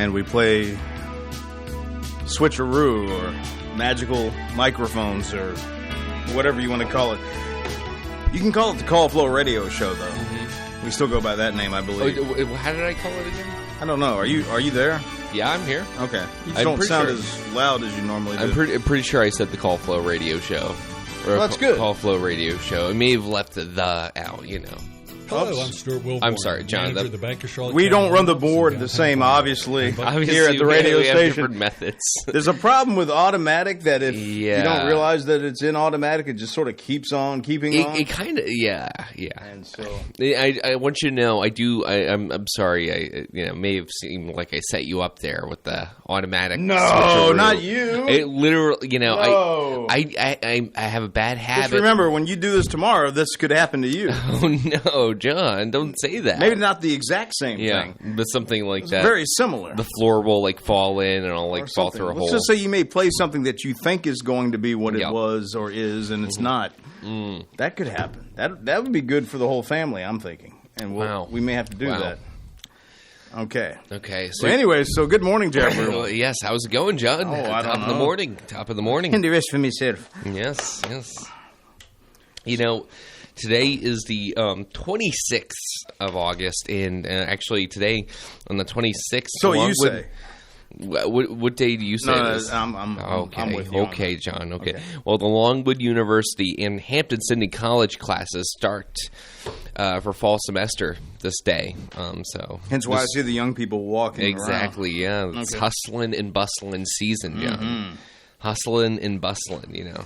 and we play switcheroo or magical microphones or whatever you want to call it. You can call it the Call Flow Radio Show, though. Mm-hmm. We still go by that name, I believe. Oh, how did I call it again? I don't know. Are you there? Yeah, I'm here. Okay. You just don't sound as loud as you normally do. I'm pretty sure I said the Call Flow Radio Show. Well, that's good. Call Flow Radio Show. I may have left the out, you know. Hello, I'm Stuart Wilborn. I'm sorry, John. Manager of the Bank of Charlotte We County don't run the Office board in the downtown same, Florida. obviously, Obviously, here at the radio we have station. different methods. There's a problem with automatic that if you Yeah. don't realize that it's in automatic, it just sort of keeps on keeping on. It kind of, yeah. And so, I want you to know, I'm sorry. I may have seemed like I set you up there with the automatic. no, switcheroo. not you. It literally, No. I have a bad habit. Just remember, when you do this tomorrow, this could happen to you. Oh no, John! Don't say that. Maybe not the exact same Yeah, thing. but something like It's that. very similar. The floor will like fall in, and I'll Or like fall something. through a Let's hole. just say you may play something that you think is going to be what Yeah. it was or is, and it's not. That could happen. That would be good for the whole family, I'm thinking. And we may have to do that. Okay. Okay. So anyway, good morning, Jeffrey. Yes, how's it going, John? I don't Top of the know. morning. Top of the morning. Can do this for myself. Yes. You know, today is the 26th of August, and actually today on the 26th. So you say. What day do you say this? I'm with you. Okay, John. Okay. Well, the Longwood University and Hampton-Sydney College classes start for fall semester this day. Hence why I see the young people walking exactly. around. Yeah, it's hustling and bustling season, John. Mm-hmm. Hustling and bustling, you know.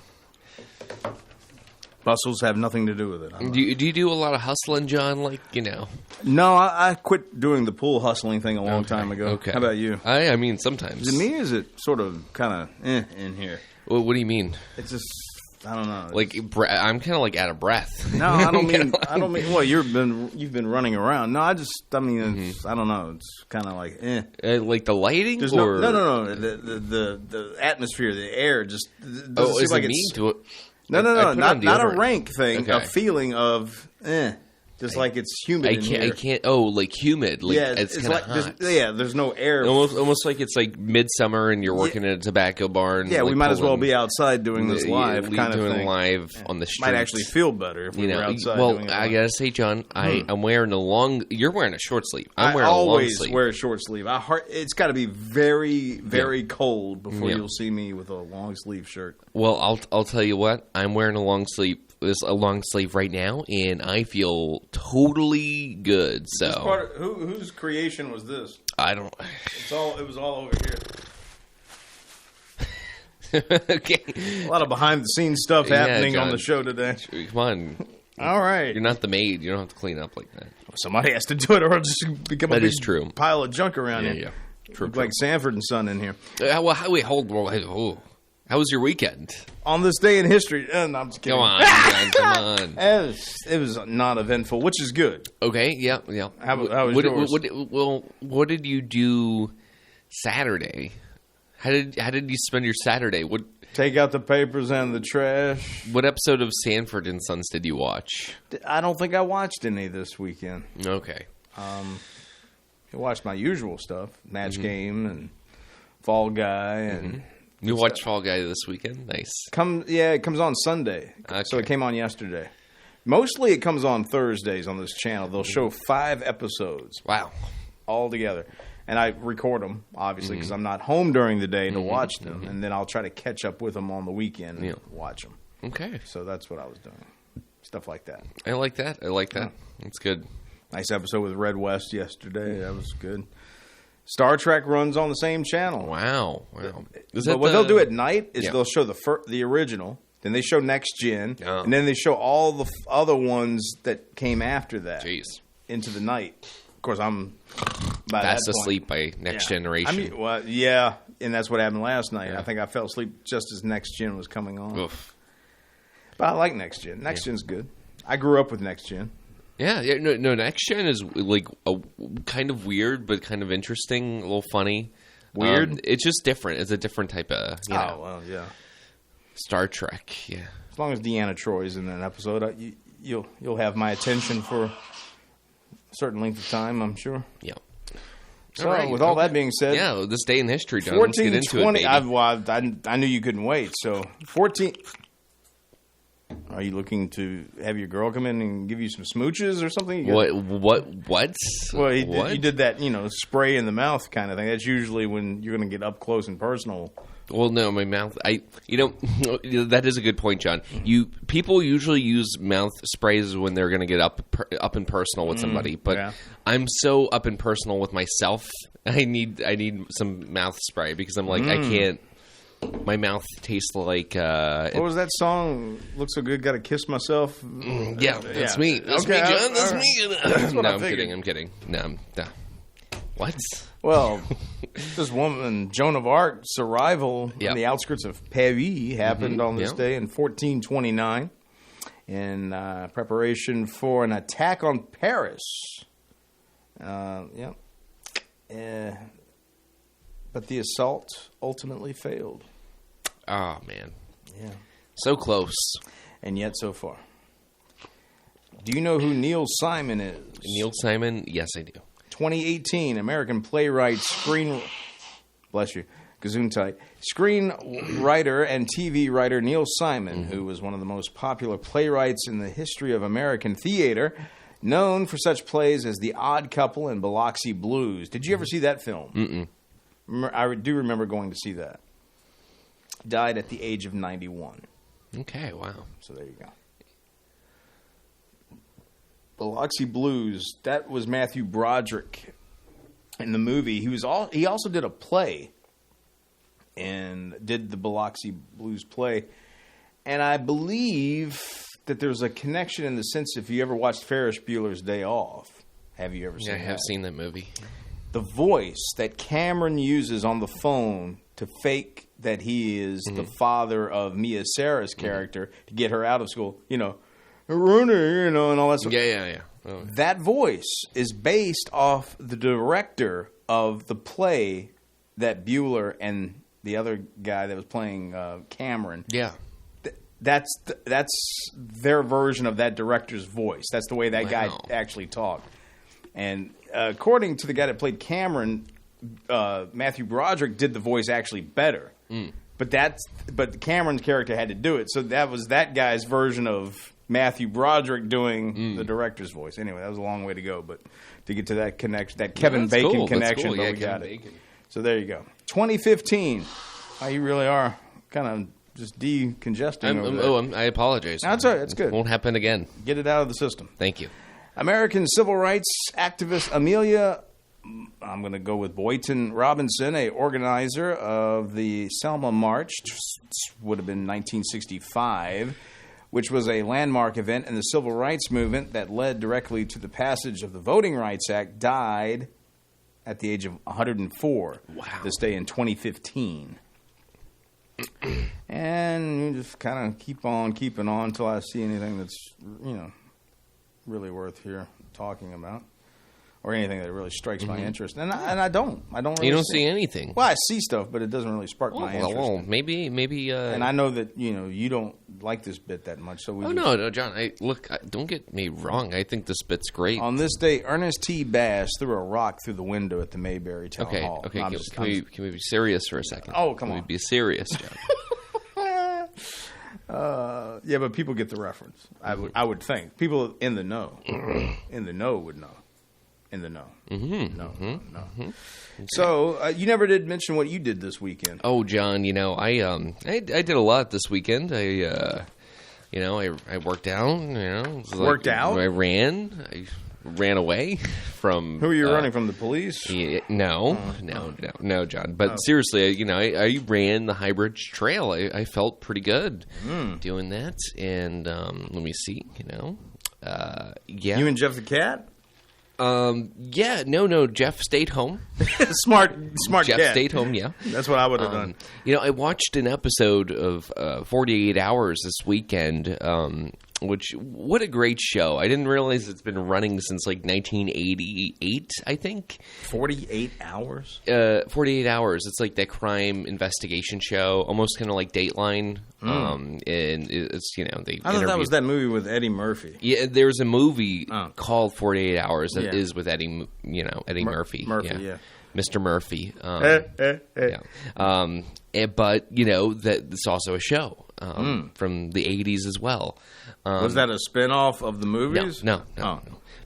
Bustles have nothing to do with it. Do you do a lot of hustling, John? Like, you know. No, I quit doing the pool hustling thing a long time ago. Okay. How about you? I mean, sometimes. Is it me or is it sort of kind of in here? What do you mean? It's just, I don't know. Like, I'm kind of like out of breath. No, I don't mean. Well, you've been running around. No, I mean, it's, I don't know. It's kind of like, like the lighting, There's or no. The atmosphere, the air, just doesn't seem is like it it's. me? No, not a rank thing. Okay. A feeling of just like it's humid. I can't. Oh, like humid. Like, yeah, it's kind of hot. There's no air. Almost like it's like midsummer and you're working at a tobacco barn. Yeah, like we might as well be outside doing this live kind of doing thing. Live on the street. Might actually feel better if we were outside. Well, doing it I gotta say, John, I'm wearing a long. You're wearing a short sleeve. I'm wearing I a long always sleeve. wear a short sleeve. It's got to be very, very cold before you'll see me with a long sleeve shirt. Well, I'll tell you what. I'm wearing a long sleeve. A long sleeve right now, and I feel totally good. So, whose creation was this? I don't. It was all over here. Okay. A lot of behind the scenes stuff happening on the show today. Come on. All right. You're not the maid. You don't have to clean up like that. Somebody has to do it, or it'll just become a big true. pile of junk around here. Yeah. True. Like Sanford and Son in here. Well, hold on. How was your weekend? On this day in history. No, I'm just kidding. Come on, man, come on. It was not eventful, which is good. Okay, yeah. How was yours? What did you do Saturday? How did you spend your Saturday? Take out the papers and the trash. What episode of Sanford and Sons did you watch? I don't think I watched any this weekend. Okay. I watched my usual stuff, Match Game and Fall Guy and... You watched Fall Guy this weekend? Nice. It comes on Sunday. Okay. So it came on yesterday. Mostly it comes on Thursdays on this channel. They'll show 5 episodes. Wow. All together. And I record them, obviously, because I'm not home during the day to watch them. And then I'll try to catch up with them on the weekend and watch them. Okay. So that's what I was doing. Stuff like that. I like that. That's good. Nice episode with Red West yesterday. That was good. Star Trek runs on the same channel. Wow. But what they'll do at night is they'll show the original, then they show Next Gen, and then they show all the other ones that came after that into the night. Of course, I'm fast asleep by Next Generation. And that's what happened last night. Yeah. I think I fell asleep just as Next Gen was coming on. Oof. But I like Next Gen. Next Gen's good. I grew up with Next Gen. Yeah. No. Next Gen is like a kind of weird, but kind of interesting, a little funny. Weird. It's just different. It's a different type of Star Trek. Yeah. As long as Deanna Troy's in an episode, you'll have my attention for a certain length of time, I'm sure. Yeah. So, with all that being said... Yeah, this day in history, John. Let's get into it, baby. I knew you couldn't wait. So, 14... Are you looking to have your girl come in and give you some smooches or something? What? Well, you did that, spray in the mouth kind of thing. That's usually when you're going to get up close and personal. Well, no, my mouth. That is a good point, John. People usually use mouth sprays when they're going to get up and personal with somebody, but I'm so up and personal with myself. I need some mouth spray because I'm like I can't. My mouth tastes like... what was that song? Look So Good, Gotta Kiss Myself? Yeah, that's me. That's me, John. That's me. No, I'm kidding. No. What? Well, this woman, Joan of Arc's arrival in the outskirts of Paris happened on this day in 1429 in preparation for an attack on Paris. But the assault ultimately failed. Oh, man. Yeah. So close. And yet so far. Do you know who Neil Simon is? Neil Simon? Yes, I do. 2018, American playwright, bless you, Gesundheit. Screenwriter and TV writer Neil Simon, who was one of the most popular playwrights in the history of American theater, known for such plays as The Odd Couple and Biloxi Blues. Did you ever see that film? Mm-mm. I do remember going to see that. Died at the age of 91. Okay, wow. So there you go. Biloxi Blues. That was Matthew Broderick in the movie. He also did a play and did the Biloxi Blues play. And I believe that there's a connection in the sense if you ever watched Ferris Bueller's Day Off. Have you ever seen that? I have seen that movie. The voice that Cameron uses on the phone to fake that he is the father of Mia Sarah's character to get her out of school, Rooney, and all that stuff. Yeah. Oh. That voice is based off the director of the play that Bueller and the other guy that was playing Cameron. Yeah. That's their version of that director's voice. That's the way that guy actually talked. And according to the guy that played Cameron, Matthew Broderick did the voice actually better. But Cameron's character had to do it. So that was that guy's version of Matthew Broderick doing the director's voice. Anyway, that was a long way to go, but to get to that connection, that Kevin Bacon connection, but we got it. So there you go. 2015. You really are kind of just decongesting. I apologize. No, that's all right. It's good. Won't happen again. Get it out of the system. Thank you. American civil rights activist Amelia, I'm going to go with Boynton Robinson, a organizer of the Selma March, would have been 1965, which was a landmark event in the civil rights movement that led directly to the passage of the Voting Rights Act, died at the age of 104. Wow. This day in 2015. And you just kind of keep on keeping on until I see anything that's, really worth talking about, or anything that really strikes my interest. And I don't really you don't see anything. Well, I see stuff, but it doesn't really spark my interest. Well, maybe. And I know that you don't like this bit that much. So no, John. Don't get me wrong. I think this bit's great. On this day, Ernest T. Bass threw a rock through the window at the Mayberry Town Hall. Okay. Can we be serious for a second? Oh, come on. Can we be serious, John? Yeah, but people get the reference. I would think people in the know, would know. In the know, no. Okay. So you never did mention what you did this weekend. Oh, John, I did a lot this weekend. I worked out. Worked out. I ran away from. Who are you running from? The police? No, John. But seriously, I ran the High Bridge Trail. I felt pretty good doing that. And let me see. Yeah. You and Jeff the cat? Yeah. No. Jeff stayed home. Smart Jeff cat. Stayed home. Yeah. That's what I would have done. I watched an episode of 48 Hours this weekend. What a great show. I didn't realize it's been running since 1988, I think. 48 Hours? 48 Hours. It's like that crime investigation show, almost kind of like Dateline. And it's, I thought that was that movie with Eddie Murphy. Yeah, there's a movie called 48 Hours that is with Eddie Murphy. Murphy, yeah. Mr. Murphy. Yeah. But it's also a show from the 80s as well. Was that a spinoff of the movies? No.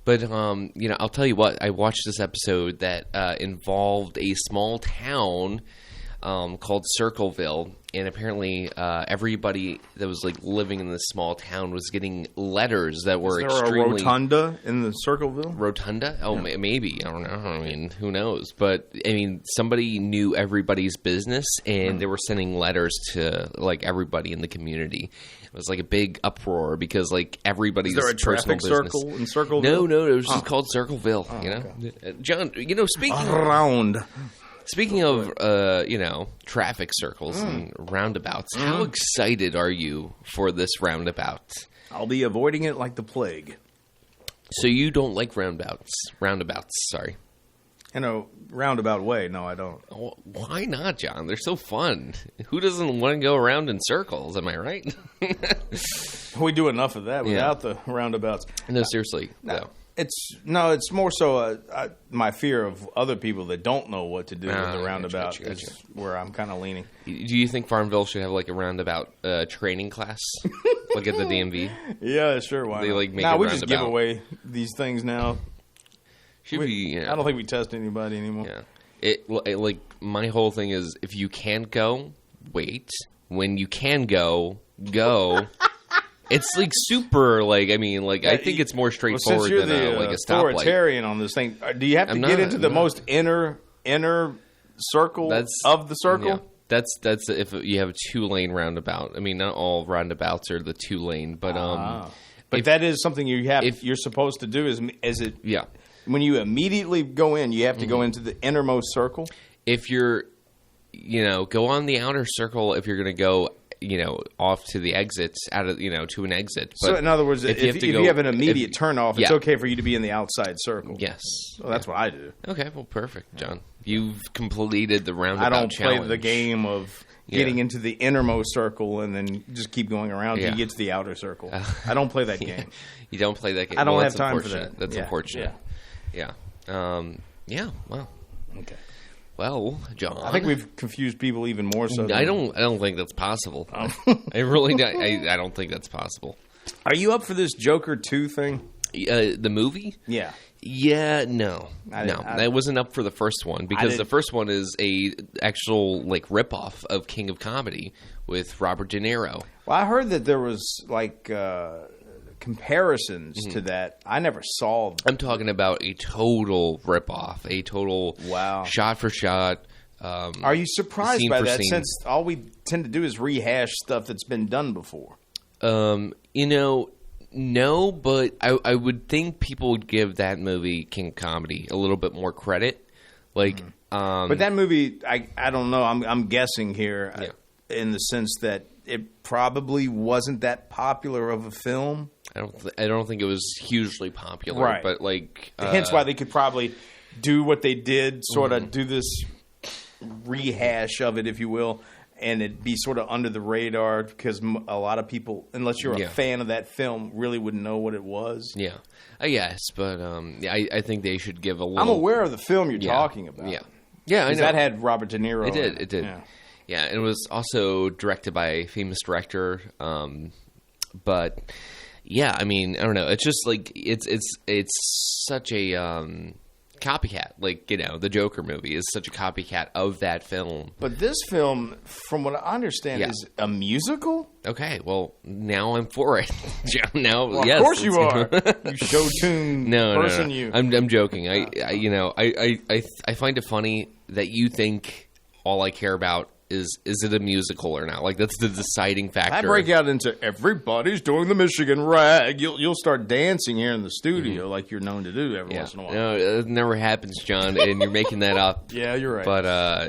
But I'll tell you what. I watched this episode that involved a small town called Circleville, and apparently everybody that was living in this small town was getting letters that were extremely. A rotunda in the Circleville? Rotunda? Oh, maybe. I don't know. I mean, who knows? But I mean, somebody knew everybody's business, and they were sending letters to everybody in the community. It was a big uproar because everybody's personal business. Is there a traffic circle in Circleville? No. It was just called Circleville. Okay. John, speaking around. Speaking of, traffic circles and roundabouts, how excited are you for this roundabout? I'll be avoiding it like the plague. So you don't like roundabouts, sorry. In a roundabout way, no, I don't. Why not, John? They're so fun. Who doesn't want to go around in circles, am I right? We do enough of that without the roundabouts. No, seriously. No. It's more so my fear of other people that don't know what to do with the roundabout is where I'm kind of leaning. Do you think Farmville should have a roundabout training class, at the DMV? Yeah, sure. Why not? Make we just give away these things now. I don't think we test anybody anymore. Yeah, my whole thing is if you can't go, wait. When you can go. It's super I think it's more straightforward than a stoplight. Authoritarian on this thing. Do you have to get into the most inner circle of the circle? Yeah. That's if you have a 2-lane roundabout. I mean, not all roundabouts are the 2-lane, but that is something you're supposed to do. Is it? Yeah. When you immediately go in, you have to go into the innermost circle. If you're, go on the outer circle. If you're going to go. Off to the exits, to an exit. But so, in other words, if you have an immediate turnoff, it's okay for you to be in the outside circle. Yes. Well, that's what I do. Okay, well, perfect, John. You've completed the roundabout challenge. I don't play the game of getting into the innermost circle and then just keep going around until you get to the outer circle. I don't play that game. You don't play that game? I don't have time for that. That's unfortunate. Yeah. Well. Okay. Well, John, I think we've confused people even more so. I don't think that's possible. I really don't. I don't think that's possible. Are you up for this Joker 2 thing? The movie? Yeah. Yeah. No. I wasn't up for the first one because the first one is a actual ripoff of King of Comedy with Robert De Niro. Well, I heard that there was comparisons to that. I never saw them. I'm talking about a total ripoff, a total shot for shot. Are you surprised by that? Since all we tend to do is rehash stuff that's been done before. No, but I would think people would give that movie King of Comedy a little bit more credit. But that movie, I don't know. I'm guessing here in the sense that it probably wasn't that popular of a film. I don't think it was hugely popular, right? But hence why they could probably do what they did, sort of do this rehash of it, if you will, and it'd be sort of under the radar because a lot of people, unless you're a fan of that film, really wouldn't know what it was. Yeah, yes, but I think they should give a little. I'm aware of the film you're talking about. Yeah, I know that had Robert De Niro. It did. Yeah, and it was also directed by a famous director, but. Yeah, I mean, I don't know. It's just it's such a copycat. The Joker movie is such a copycat of that film. But this film, from what I understand, is a musical? Okay, well, now I'm for it. Now, well, of course you are. You show tune person. No. I'm joking. I find it funny that you think all I care about is it a musical or not? That's the deciding factor. I break out into everybody's doing the Michigan rag. You'll start dancing here in the studio like you're known to do every once in a while. No, it never happens, John, and you're making that up. Yeah, you're right. But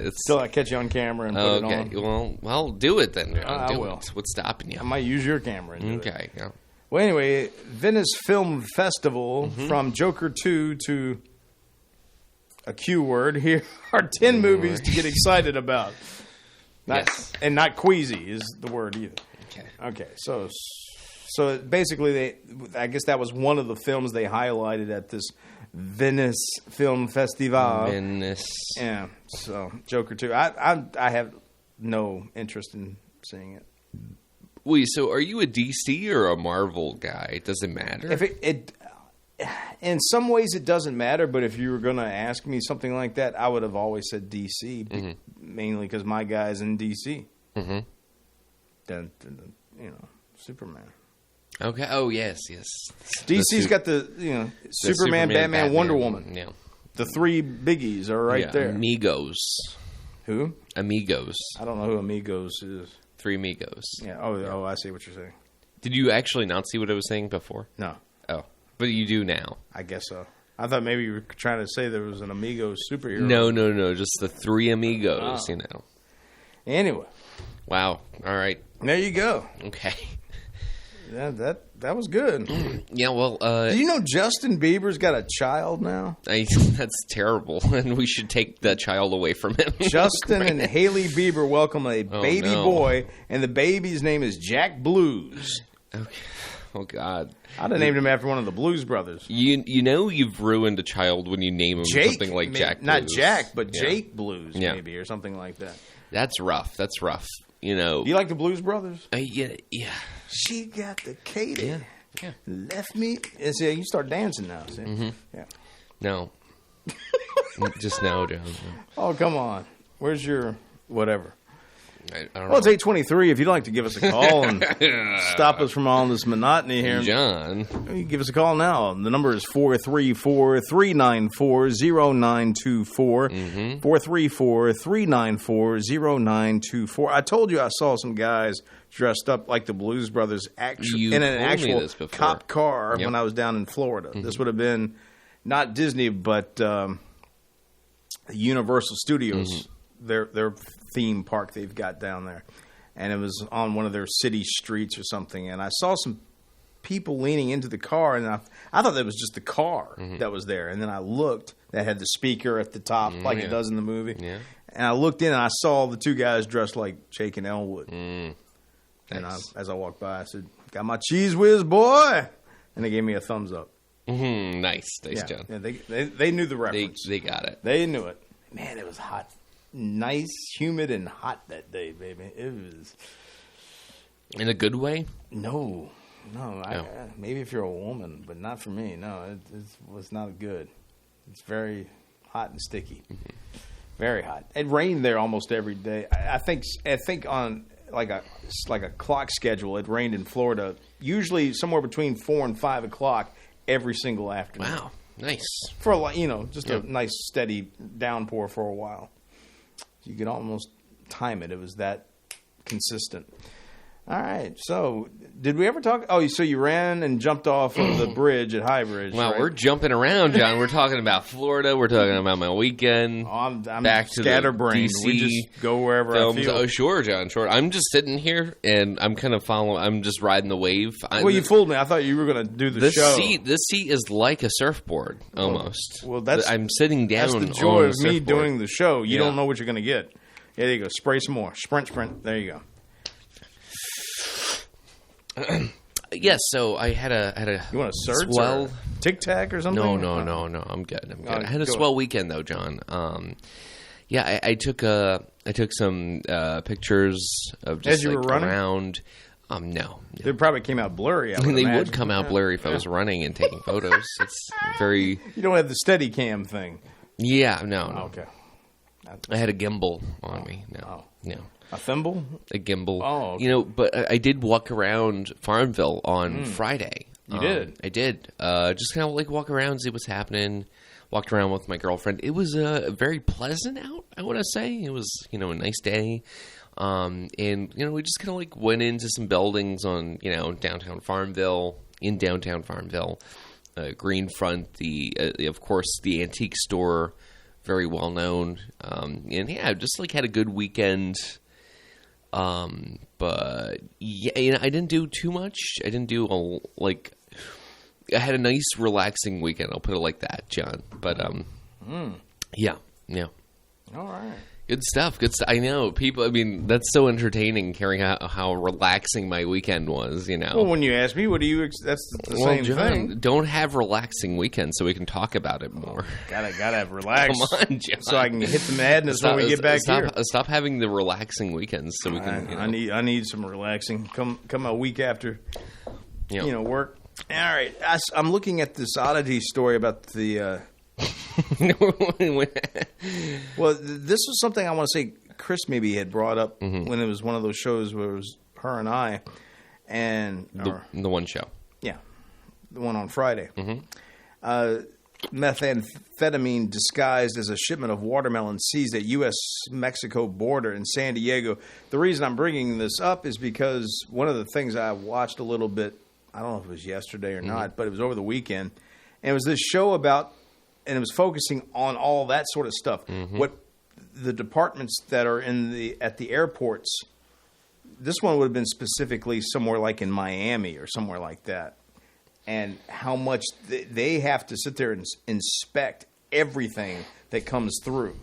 it's till I catch you on camera and put it on. Well, do it then. John. I will. What's stopping you? I might use your camera. And do it. Yeah. Well, anyway, Venice Film Festival from Joker 2 to a Q word. Here are 10 movies to get excited about. And not queasy is the word either. Okay. So So basically, I guess that was one of the films they highlighted at this Venice Film Festival. Venice. Yeah. So Joker 2. I have no interest in seeing it. Wait, so are you a DC or a Marvel guy? It doesn't matter. If it in some ways it doesn't matter, but if you were going to ask me something like that, I would have always said DC, mainly because my guy's in DC. Mm-hmm. Then, Superman. Okay. Oh, yes. DC's got the Superman, Batman, Wonder Woman. Yeah. The three biggies are right there. Amigos. Who? Amigos. I don't know who Amigos is. Three Amigos. Yeah. Oh, I see what you're saying. Did you actually not see what I was saying before? No. Oh, but you do now. I guess so. I thought maybe you were trying to say there was an Amigos superhero. No. Just the three Amigos, Anyway. Wow. All right. There you go. Okay. Yeah, that was good. Yeah, well... do you know Justin Bieber's got a child now? That's terrible, and we should take the child away from him. Justin and Hailey Bieber welcome a baby boy, and the baby's name is Jack Blues. Okay. Oh, God. I'd have named him after one of the Blues Brothers. You know you've ruined a child when you name him something like Jack Blues. Not Jack, but Jake Blues, maybe, or something like that. That's rough. Do you like the Blues Brothers? Yeah. She got the Katie. Yeah. Left me. See, you start dancing now. See? Mm-hmm. Yeah. No. Just no, John. Oh, come on. Where's your whatever? I don't know. Well, it's 8:23. If you'd like to give us a call and stop us from all this monotony here, John, you can give us a call now. The number is 434-394-0924. 434-394-0924. I told you I saw some guys dressed up like the Blues Brothers in an actual cop car when I was down in Florida. This would have been not Disney, but Universal Studios, their theme park they've got down there. And it was on one of their city streets or something. And I saw some people leaning into the car, and I thought that was just the car that was there. And then I looked, that had the speaker at the top like it does in the movie. Yeah. And I looked in, and I saw the two guys dressed like Jake and Elwood. And as I walked by, I said, "Got my cheese whiz, boy!" And they gave me a thumbs up. Nice, John. Yeah, they knew the reference. They got it. They knew it. Man, it was hot. Nice, humid, and hot that day, baby. It was... In a good way? No. Maybe if you're a woman, but not for me. No, it was not good. It's very hot and sticky. Very hot. It rained there almost every day. I think on like a clock schedule, it rained in Florida usually somewhere between 4 and 5 o'clock every single afternoon. Wow, nice. For a just a nice steady downpour for a while. You could almost time it. It was that consistent. All right. So, did we ever talk? Oh, so you ran and jumped off of the bridge at High Bridge. Well, right? We're jumping around, John. We're talking about Florida. We're talking about my weekend. Oh, I'm back to scatterbrained. We just go wherever films. I feel. Oh, sure, John. Sure. I'm just sitting here and I'm kind of following. I'm just riding the wave. You fooled me. I thought you were going to do the show. This seat is like a surfboard almost. Well, I'm sitting down. That's the joy of me doing the show. You don't know what you're going to get. Yeah, there you go. Spray some more. Sprint. There you go. Yes, so I had a. You want a search? Swell Tic Tac or something? No. I'm good. I had a swell weekend though, John. I took some pictures of just as you were running around. No, they probably came out blurry. They would come out blurry if I was running and taking photos. It's very. You don't have the Steadicam thing. Yeah, no. Okay. I had a gimbal on me. No. A thimble? A gimbal. Oh, okay. But I did walk around Farmville on Friday. You did? I did. Just kind of walk around, see what's happening. Walked around with my girlfriend. It was very pleasant out, I want to say. It was, a nice day. And, we just kind of went into some buildings on, downtown Farmville, Greenfront, of course, the antique store, very well known. Just had a good weekend. But I didn't do too much. I didn't do I had a nice relaxing weekend. I'll put it like that, John. But yeah. All right. Good stuff. Good stuff. I know people. I mean, that's so entertaining. Hearing how relaxing my weekend was. Well, when you ask me, what do you? That's the same John, thing. Don't have relaxing weekends so we can talk about it more. Gotta have relax. Come on, John. So I can hit the madness when we get back here. Stop having the relaxing weekends so we can. I need some relaxing. Come a week after, work. All right, I'm looking at this oddity story about the. Well, this was something I want to say Chris maybe had brought up when it was one of those shows where it was her and I, and the one show, the one on Friday. Methamphetamine disguised as a shipment of watermelon seized at U.S.-Mexico border in San Diego. The reason I'm bringing this up is because one of the things I watched a little bit, I don't know if it was yesterday or not, but it was over the weekend, and it was this show about. And it was focusing on all that sort of stuff. What the departments that are at the airports, this one would have been specifically somewhere like in Miami or somewhere like that, and how much they have to sit there and inspect everything that comes through,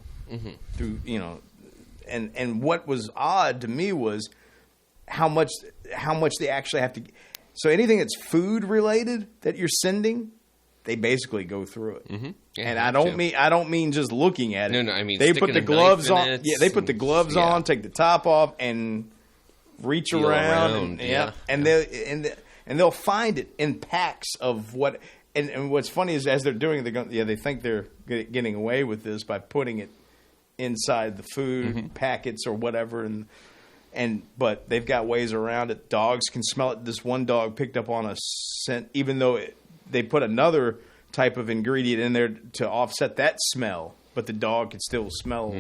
and what was odd to me was how much they actually have to. So anything that's food related that you're sending. They basically go through it, yeah, and I don't mean just looking at it. No, I mean they put the gloves on. Yeah, they put the gloves on, take the top off, and reach around. And they'll find it in packs of what. And what's funny is as they're doing it, they think they're getting away with this by putting it inside the food packets or whatever, but they've got ways around it. Dogs can smell it. This one dog picked up on a scent, even though they put another type of ingredient in there to offset that smell, but the dog could still smell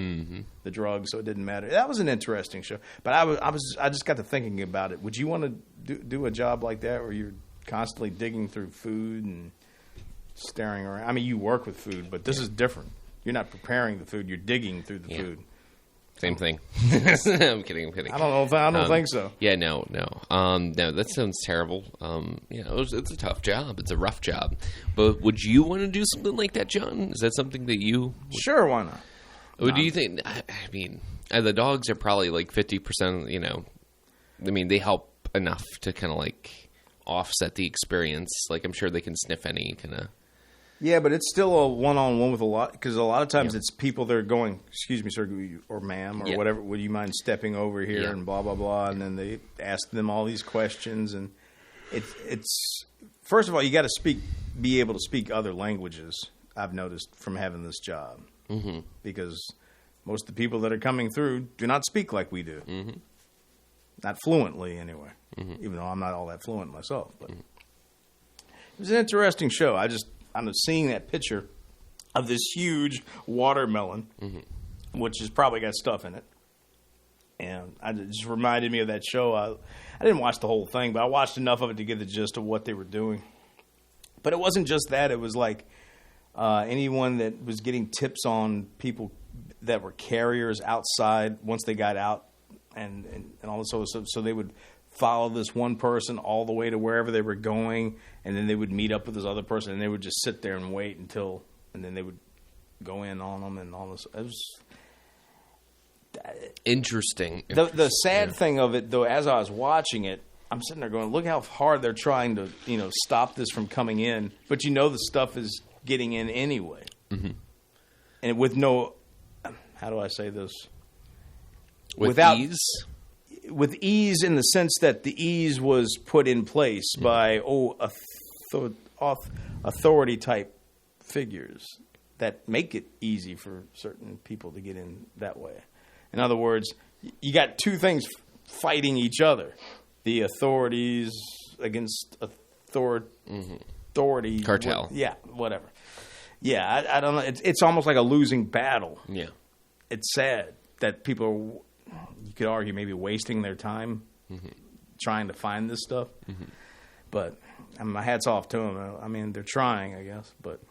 the drug, so it didn't matter. That was an interesting show. But I just got to thinking about it. Would you want to do a job like that where you're constantly digging through food and staring around? I mean, you work with food, but this is different. You're not preparing the food; you're digging through the food. Same thing. I'm kidding. I don't think so. Yeah, no. No, that sounds terrible. It's a tough job. It's a rough job. But would you want to do something like that, John? Is that something that you... Sure, why not? What do you think? I mean, the dogs are probably like 50%, I mean, they help enough to kind of like offset the experience. Like, I'm sure they can sniff any kind of... Yeah, but it's still a one-on-one with a lot, because a lot of times it's people that are going, excuse me, sir, or ma'am, or whatever, would you mind stepping over here and blah, blah, blah, and then they ask them all these questions, and it's first of all, you got to be able to speak other languages, I've noticed from having this job, because most of the people that are coming through do not speak like we do, not fluently anyway, even though I'm not all that fluent myself, but it was an interesting show. I'm seeing that picture of this huge watermelon, which has probably got stuff in it. And it just reminded me of that show. I didn't watch the whole thing, but I watched enough of it to get the gist of what they were doing. But it wasn't just that. It was like anyone that was getting tips on people that were carriers outside once they got out and all this sort of stuff. So they would follow this one person all the way to wherever they were going, and then they would meet up with this other person, and they would just sit there and wait and then they would go in on them and all this. It was interesting. The sad thing of it, though, as I was watching it, I'm sitting there going, look how hard they're trying to, stop this from coming in, but the stuff is getting in anyway. And with no, how do I say this? Without ease? With ease, in the sense that the ease was put in place by authority type figures that make it easy for certain people to get in that way. In other words, you got two things fighting each other: the authorities against authority cartel. Whatever. Yeah, I don't know. It's almost like a losing battle. Yeah, it's sad that people are. You could argue maybe wasting their time trying to find this stuff. But my hat's off to them. I mean, they're trying, I guess. But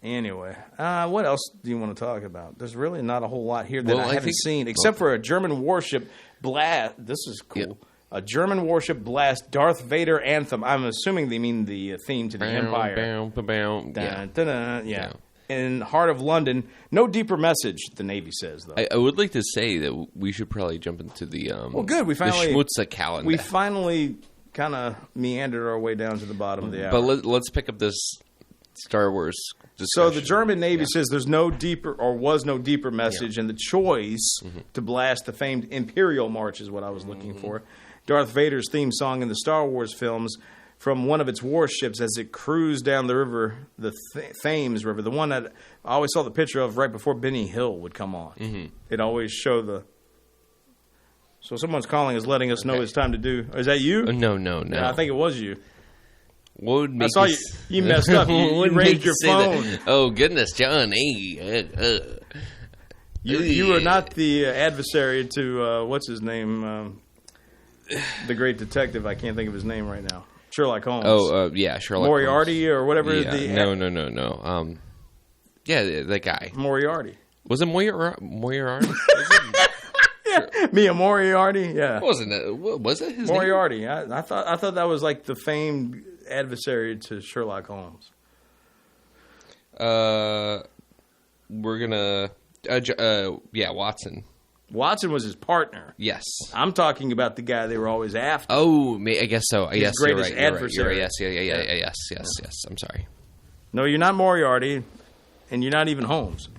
anyway, what else do you want to talk about? There's really not a whole lot here that I haven't seen, except for a German warship blast. This is cool. Yeah. A German warship blast Darth Vader anthem. I'm assuming they mean the theme to the Empire. Yeah. in heart of London. No deeper message, the Navy says, though. I would like to say that we should probably jump into the well, good. We finally the Schmutza calendar. We finally kind of meandered our way down to the bottom of the hour. But let's pick up this Star Wars discussion. So the German Navy says there's no deeper, or was no deeper message, and the choice to blast the famed Imperial March is what I was looking for. Darth Vader's theme song in the Star Wars films from one of its warships as it cruised down the river, the Thames River, the one that I always saw the picture of right before Benny Hill would come on. It'd always show the... So someone's calling us, letting us know it's time to do... Is that you? No. Yeah, I think it was you. What would make I saw you messed up. You raised your phone. That? Oh, goodness, John. Hey, You were not the adversary to, what's his name? The great detective. I can't think of his name right now. Sherlock Holmes. Oh, yeah, Sherlock Moriarty Holmes. or whatever. Yeah. No. Yeah, that guy. Moriarty. Was it Moriarty? Yeah, Mia Moriarty. Yeah. Wasn't it? Was it his Moriarty. name? I thought that was like the famed adversary to Sherlock Holmes. We're gonna. Watson. Watson was his partner. Yes. I'm talking about the guy they were always after. Oh, I guess so. Yes, you're right. Adversary. You're right. Yes. I'm sorry. No, you're not Moriarty, and you're not even Holmes.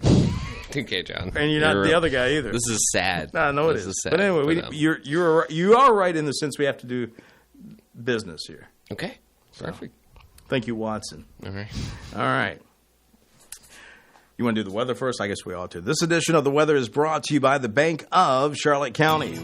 Okay, John. And you're not the other guy either. This is sad. No, I know it is. Sad, but anyway, you are right in the sense we have to do business here. Okay. Perfect. Thank you, Watson. All right. You want to do the weather first? I guess we ought to. This edition of The Weather is brought to you by the Bank of Charlotte County.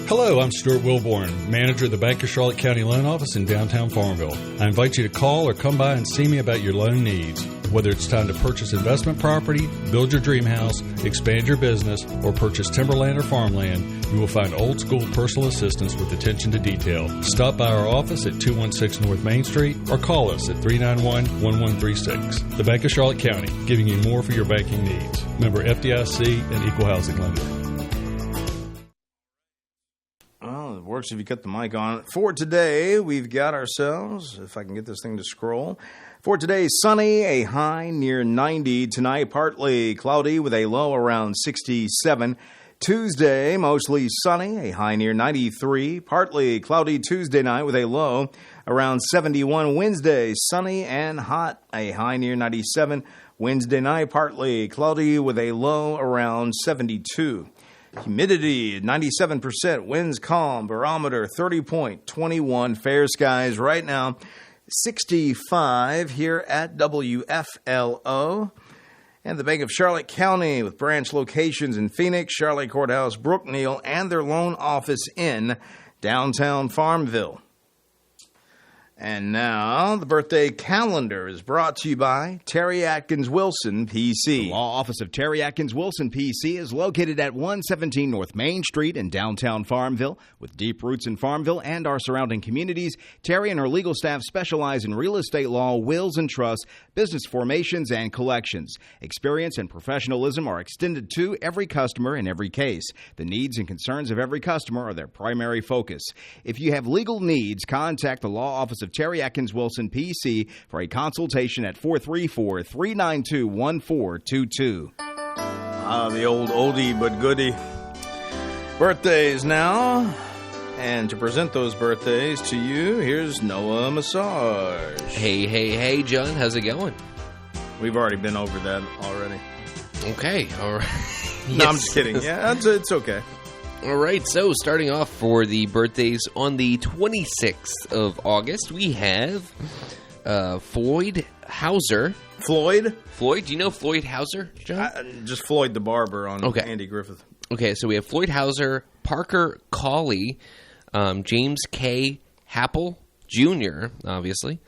Hello, I'm Stuart Wilborn, manager of the Bank of Charlotte County Loan Office in downtown Farmville. I invite you to call or come by and see me about your loan needs. Whether it's time to purchase investment property, build your dream house, expand your business, or purchase timberland or farmland, you will find old school personal assistance with attention to detail. Stop by our office at 216 North Main Street or call us at 391-1136. The Bank of Charlotte County, giving you more for your banking needs. Member FDIC and Equal Housing Lender. Well, it works if you cut the mic on. For today, we've got ourselves, if I can get this thing to scroll. For today, sunny, a high near 90. Tonight, partly cloudy with a low around 67. Tuesday, mostly sunny, a high near 93. Partly cloudy Tuesday night with a low around 71. Wednesday, sunny and hot, a high near 97. Wednesday night, partly cloudy with a low around 72. Humidity, 97%. Winds calm. Barometer, 30.21. Fair skies right now. 65 here at WFLO. And the Bank of Charlotte County with branch locations in Phoenix, Charlotte Courthouse, Brookneal, and their loan office in downtown Farmville. And now, the birthday calendar is brought to you by Terry Atkins Wilson, PC. The law office of Terry Atkins Wilson, PC, is located at 117 North Main Street in downtown Farmville. With deep roots in Farmville and our surrounding communities, Terry and her legal staff specialize in real estate law, wills and trusts, business formations, and collections. Experience and professionalism are extended to every customer in every case. The needs and concerns of every customer are their primary focus. If you have legal needs, contact the law office of Terry Atkins Wilson, PC, for a consultation at 434-392-1422. The old oldie but goodie. Birthdays now. And to present those birthdays to you, here's Noah Massage. Hey, John. How's it going? We've already been over that already. Okay, all right. No, I'm just kidding. Yeah, it's okay. All right, so starting off for the birthdays on the 26th of August, we have Floyd Hauser. Floyd? Floyd? Do you know Floyd Hauser, John? Just Floyd the Barber on Andy Griffith. Okay, so we have Floyd Hauser, Parker Cawley, James K. Happel Jr., obviously.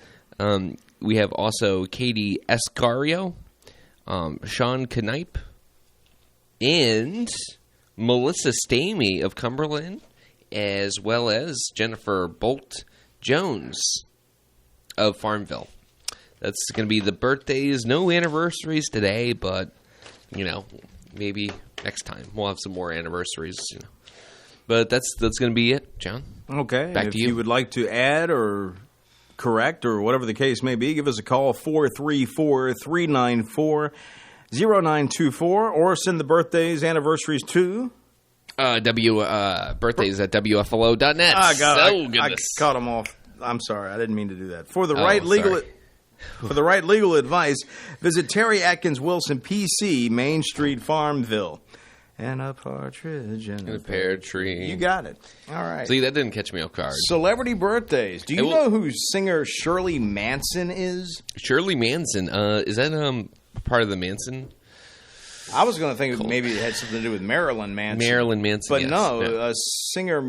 We have also Katie Escario, Sean Knipe, and Melissa Stamey of Cumberland, as well as Jennifer Bolt Jones of Farmville. That's going to be the birthdays. No anniversaries today, but, maybe next time we'll have some more anniversaries, But that's going to be it, John. Okay. Back to you. If you would like to add or correct or whatever the case may be, give us a call, 434-394-0924, or send the birthdays, anniversaries to... birthdays at WFLO.net. I goodness. caught them off. I'm sorry. I didn't mean to do that. For the right legal advice, visit Terry Atkins Wilson, PC, Main Street, Farmville. And a partridge in a pear tree. You got it. All right. See, that didn't catch me off guard. Celebrity birthdays. Do you know who singer Shirley Manson is? Shirley Manson. Is that part of the Manson? I was going to think maybe it had something to do with Marilyn Manson. Marilyn Manson, but yes. no. Singer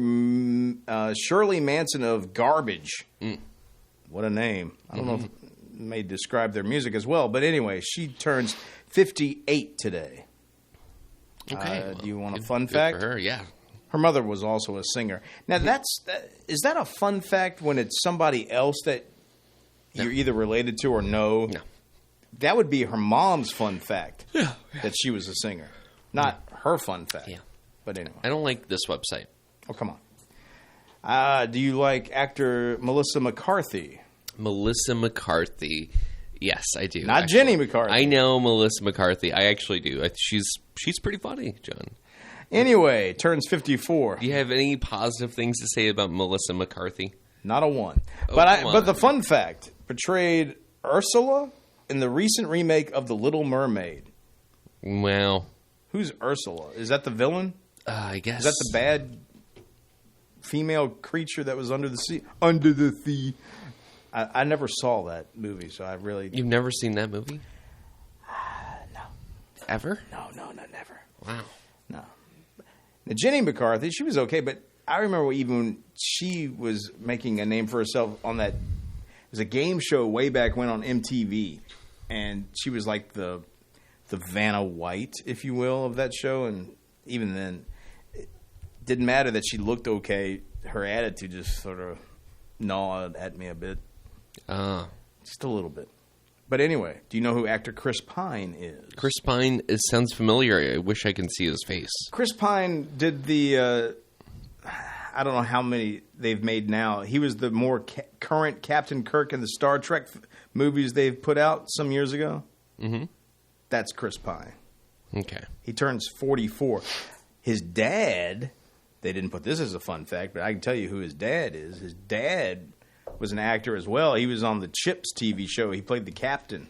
Shirley Manson of Garbage. What a name. I don't know if it may describe their music as well. But anyway, she turns 58 today. Okay. Do you want a fun fact? For her, yeah. Her mother was also a singer. Now, is that a fun fact when it's somebody else that you're either related to or know? No. That would be her mom's fun fact, that she was a singer. Not her fun fact. Yeah. But anyway. I don't like this website. Oh, come on. Do you like actor Melissa McCarthy? Melissa McCarthy. Yes, I do. Not actually. Jenny McCarthy. I know Melissa McCarthy. I actually do. She's pretty funny, John. Anyway, turns 54. Do you have any positive things to say about Melissa McCarthy? Not a one. But the fun fact, portrayed Ursula in the recent remake of The Little Mermaid. Well. Who's Ursula? Is that the villain? I guess. Is that the bad female creature that was under the sea? Under the sea. I never saw that movie, so I really... You've never seen that movie? No. Ever? No, never. Wow. No. Now, Jenny McCarthy, she was okay, but I remember even when she was making a name for herself on that... It was a game show way back when on MTV, and she was like the Vanna White, if you will, of that show, and even then, it didn't matter that she looked okay. Her attitude just sort of gnawed at me a bit. Just a little bit. But anyway, do you know who actor Chris Pine is? Chris Pine sounds familiar. I wish I could see his face. Chris Pine did the... I don't know how many they've made now. He was the more current Captain Kirk in the Star Trek movies they've put out some years ago. Mm-hmm. That's Chris Pine. Okay. He turns 44. His dad, they didn't put this as a fun fact, but I can tell you who his dad is. His dad was an actor as well. He was on the Chips TV show. He played the captain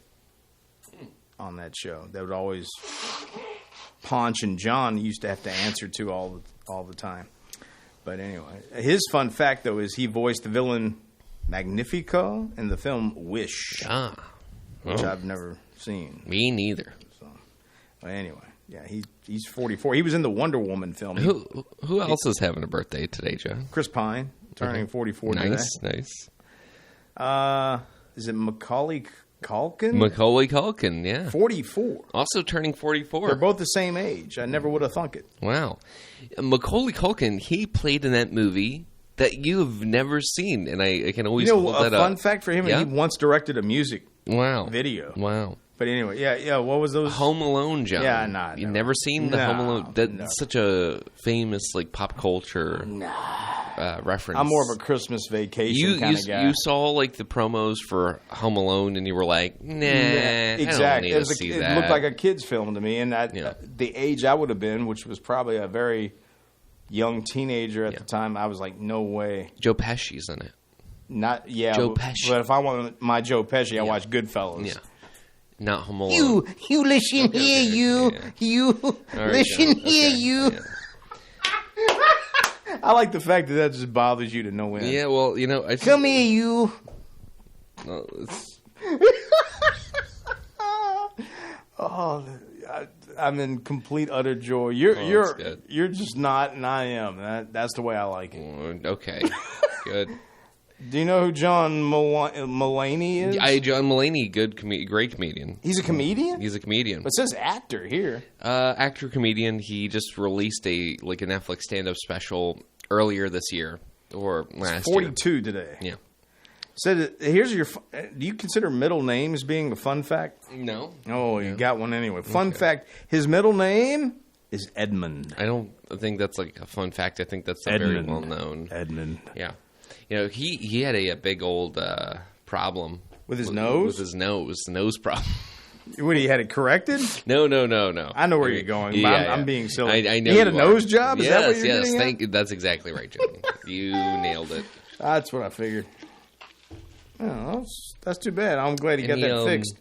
on that show. That would always... Ponch and John used to have to answer to all the time. But anyway, his fun fact, though, is he voiced the villain Magnifico in the film Wish, which I've never seen. Me neither. So, but anyway, yeah, he's 44. He was in the Wonder Woman film. Who else is having a birthday today, John? Chris Pine, turning 44 today. Nice. Is it Macaulay Culkin? Macaulay Culkin, yeah. 44. Also turning 44. They're both the same age. I never would have thunk it. Wow. Macaulay Culkin, he played in that movie that you've never seen, and I can always hold that up. A fun fact for him, he once directed a music video. Wow. But anyway, yeah, what was those? Home Alone, John. Yeah, nah. You've never seen the Home Alone? That's such a famous, pop culture reference. I'm more of a Christmas Vacation kind of guy. You saw, the promos for Home Alone, and you were like, nah, exactly. I don't need to see that. It looked like a kid's film to me, and the age I would have been, which was probably a very young teenager at the time, I was like, no way. Joe Pesci's in it. Joe Pesci. But if I want my Joe Pesci, I watch Goodfellas. Yeah. Not Home Alone. You listen here, you. Yeah. You listen here, you. Yeah. I like the fact that just bothers you to no end. Yeah, well, Come here, you. I'm in complete utter joy. You're just not, and I am. That's the way I like it. Okay, good. Do you know who John Mulaney is? John Mulaney, great comedian. He's a comedian? He's a comedian. But it says actor here. Actor, comedian. He just released a Netflix stand-up special earlier this year or last 42 year. Today. Yeah. So here's your. Do you consider middle names being a fun fact? No. Oh, you got one anyway. Fun fact: his middle name is Edmund. I don't think that's a fun fact. I think that's very well known. Edmund. Yeah. he had a big old problem with his nose. With his nose problem. What, he had it corrected? No. I know where you're going. But I'm being silly. I know he had a nose job? Is that what you're getting at? That's exactly right, John. You nailed it. That's what I figured. Oh, that's too bad. I'm glad he got that fixed.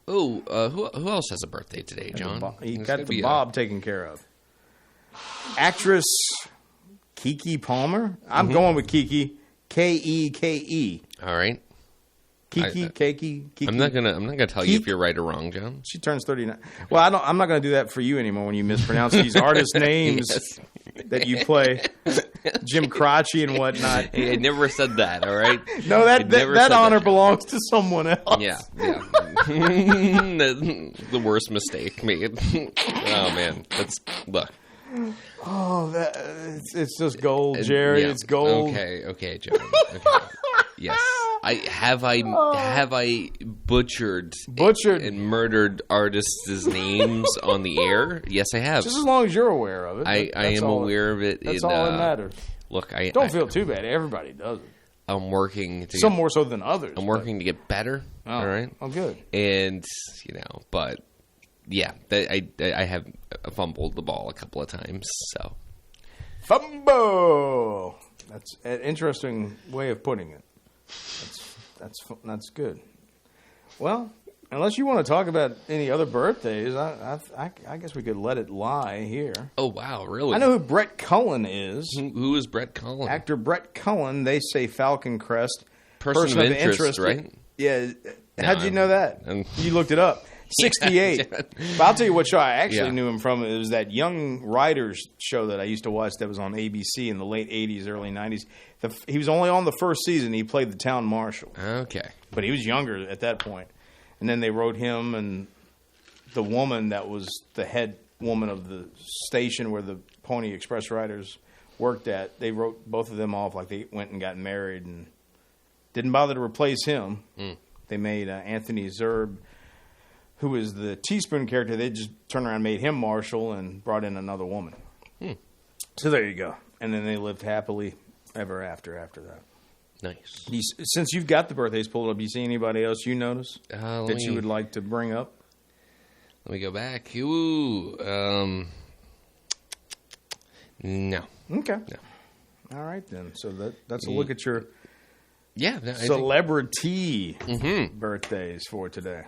Oh, who else has a birthday today, John? He got the bob taken care of. Actress Keke Palmer. I'm going with Keke. Keke. All right. Keke. I'm not gonna tell you if you're right or wrong, John. She turns 39. Well, I'm not gonna do that for you anymore when you mispronounce these artist names that you play, Jim Croce and whatnot. Hey, I never said that. All right. No, that honor belongs to someone else. Yeah. The worst mistake made. Oh man, look. Oh, it's just gold, Jerry. It's gold. Okay, John. Okay. Yes. Have I butchered and murdered artists' names on the air? Yes, I have. Just as long as you're aware of it. I am aware of it. That's all that matters. Look, don't feel too bad. Everybody does it. I'm working to some more so than others. I'm working to get better. Oh, all right. Oh, good. And but yeah, I have fumbled the ball a couple of times. So fumble. That's an interesting way of putting it. That's good. Well, unless you want to talk about any other birthdays, I guess we could let it lie here. Oh wow, really? I know who Brett Cullen is. Who is Brett Cullen? Actor Brett Cullen. They say Falcon Crest. Person of interest, right? Yeah. How'd you know that? You looked it up. 68. But I'll tell you what show I actually knew him from. It was that Young Riders show that I used to watch that was on ABC in the late 80s, early 90s. He was only on the first season. He played the town marshal. Okay. But he was younger at that point. And then they wrote him and the woman that was the head woman of the station where the Pony Express riders worked at. They wrote both of them off like they went and got married and didn't bother to replace him. They made Anthony Zerbe, who was the Teaspoon character. They just turned around and made him marshal and brought in another woman. So there you go. And then they lived happily ever after that. Nice. Since you've got the birthdays pulled up, you see anybody else you notice that you would like to bring up? Let me go back. Ooh, no. Okay. No. All right then. So that's a look at your celebrity birthdays for today.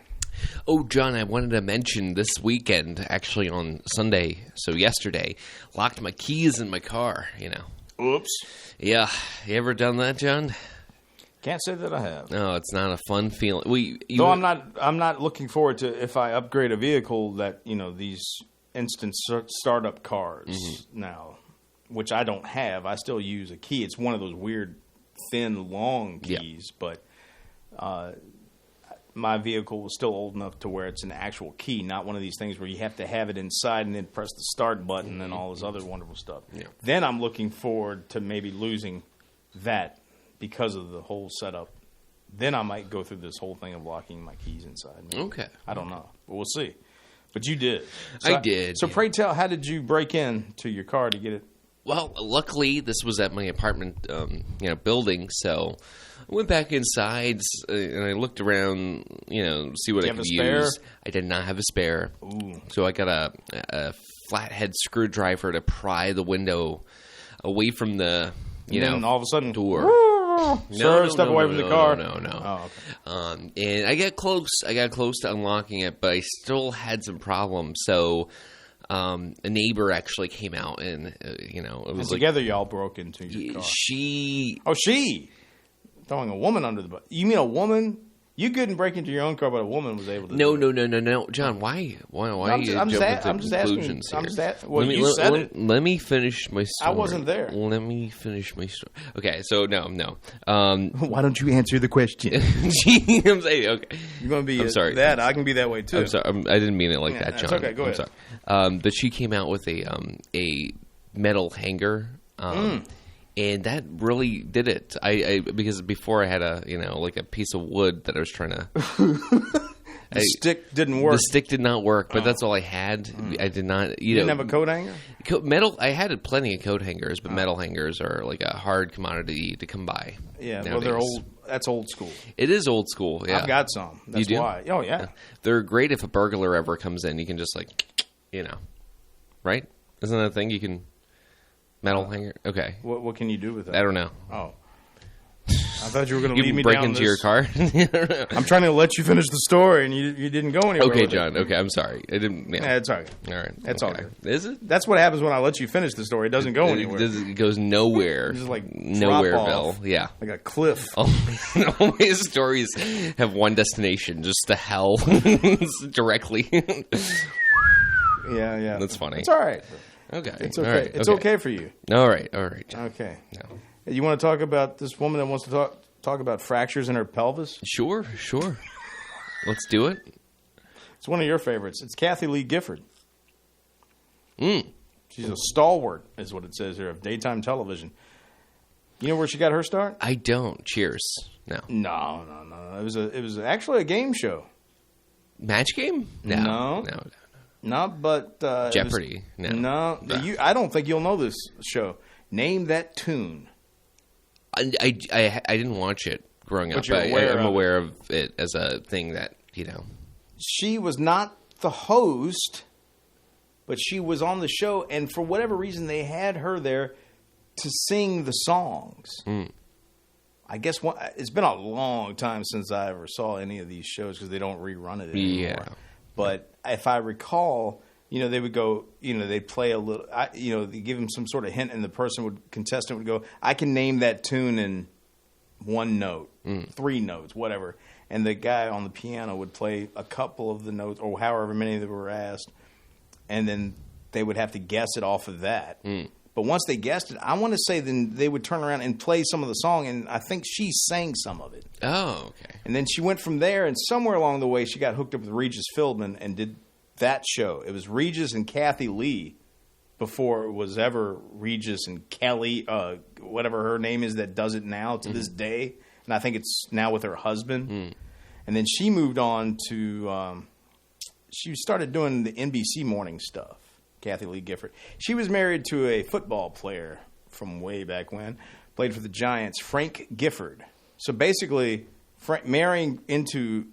Oh, John, I wanted to mention this weekend, actually on Sunday, so yesterday, locked my keys in my car, Oops. Yeah. You ever done that, John? Can't say that I have. No, it's not a fun feeling. Though I'm not looking forward to if I upgrade a vehicle that, these instant startup cars now, which I don't have. I still use a key. It's one of those weird, thin, long keys, but my vehicle was still old enough to where it's an actual key, not one of these things where you have to have it inside and then press the start button and all this other wonderful stuff. Yeah. Then I'm looking forward to maybe losing that because of the whole setup. Then I might go through this whole thing of locking my keys inside. Maybe. Okay. I don't know. But we'll see. But you did. I did. So pray tell, how did you break into your car to get it? Well, luckily, this was at my apartment building, so I went back inside and I looked around, see what I could use. I did not have a spare. Ooh. So I got a flathead screwdriver to pry the window away from the, then all of a sudden, door. Sir, step away from the car. No. Oh, okay. And I got close. I got close to unlocking it, but I still had some problems. So a neighbor actually came out and, it was together y'all broke into your car. She throwing a woman under the bus. You mean a woman? You couldn't break into your own car, but a woman was able to. No, John. Why are you jumping to conclusions here? You said it. Let me finish my story. I wasn't there. Let me finish my story. Okay, so no. Why don't you answer the question? I'm saying, okay. You're going to be I'm sorry. that. I can be that way too. I'm sorry. I didn't mean it like that, John. That's okay. Go ahead. I'm sorry. But she came out with a metal hanger. And that really did it. I because before I had a piece of wood that I was trying to The stick didn't work. The stick did not work, but that's all I had. I did not. You didn't have a coat hanger? Metal. I had plenty of coat hangers, but metal hangers are like a hard commodity to come by. Yeah, nowadays. Well, they're old. That's old school. It is old school. Yeah, I've got some. That's you do? why. Oh yeah. They're great if a burglar ever comes in. You can just right? Isn't that a thing? You can metal hanger. Okay. What can you do with that? I don't know. Oh. I thought you were going to lead me break down into this. your car. I'm trying to let you finish the story, and you didn't go anywhere. Okay, with John. It. Okay, I'm sorry. I didn't. Yeah. Yeah, it's all right. All right. That's all good. Is it? That's what happens when I let you finish the story. It doesn't go anywhere. It goes nowhere. It's just like Nowhereville. Yeah. Like a cliff. All my stories have one destination, just to hell directly. Yeah. That's funny. It's all right. Okay. It's okay. All right. It's okay for you. All right. John. Okay. No. You want to talk about this woman that wants to talk about fractures in her pelvis? Sure. Let's do it. It's one of your favorites. It's Kathy Lee Gifford. Mm. She's a stalwart, is what it says here, of daytime television. You know where she got her start? I don't. Cheers. No. No. It was actually a game show. Match game? No. But Jeopardy. No. I don't think you'll know this show. Name that tune. I didn't watch it growing up, but I'm aware of it as a thing that, She was not the host, but she was on the show, and for whatever reason, they had her there to sing the songs. Mm. I guess it's been a long time since I ever saw any of these shows because they don't rerun it anymore. Yeah. But if I recall, they would go, they'd play a little, they give them some sort of hint, and the contestant would go, I can name that tune in one note, 3 notes, whatever. And the guy on the piano would play a couple of the notes, or however many that were asked, and then they would have to guess it off of that. Mm. But once they guessed it, I want to say then they would turn around and play some of the song, and I think she sang some of it. Oh, okay. And then she went from there, and somewhere along the way, she got hooked up with Regis Philbin and did that show. It was Regis and Kathy Lee before it was ever Regis and Kelly, whatever her name is that does it now to this day. And I think it's now with her husband. Mm. And then she moved on to she started doing the NBC morning stuff, Kathy Lee Gifford. She was married to a football player from way back when, played for the Giants, Frank Gifford. So basically, marrying into,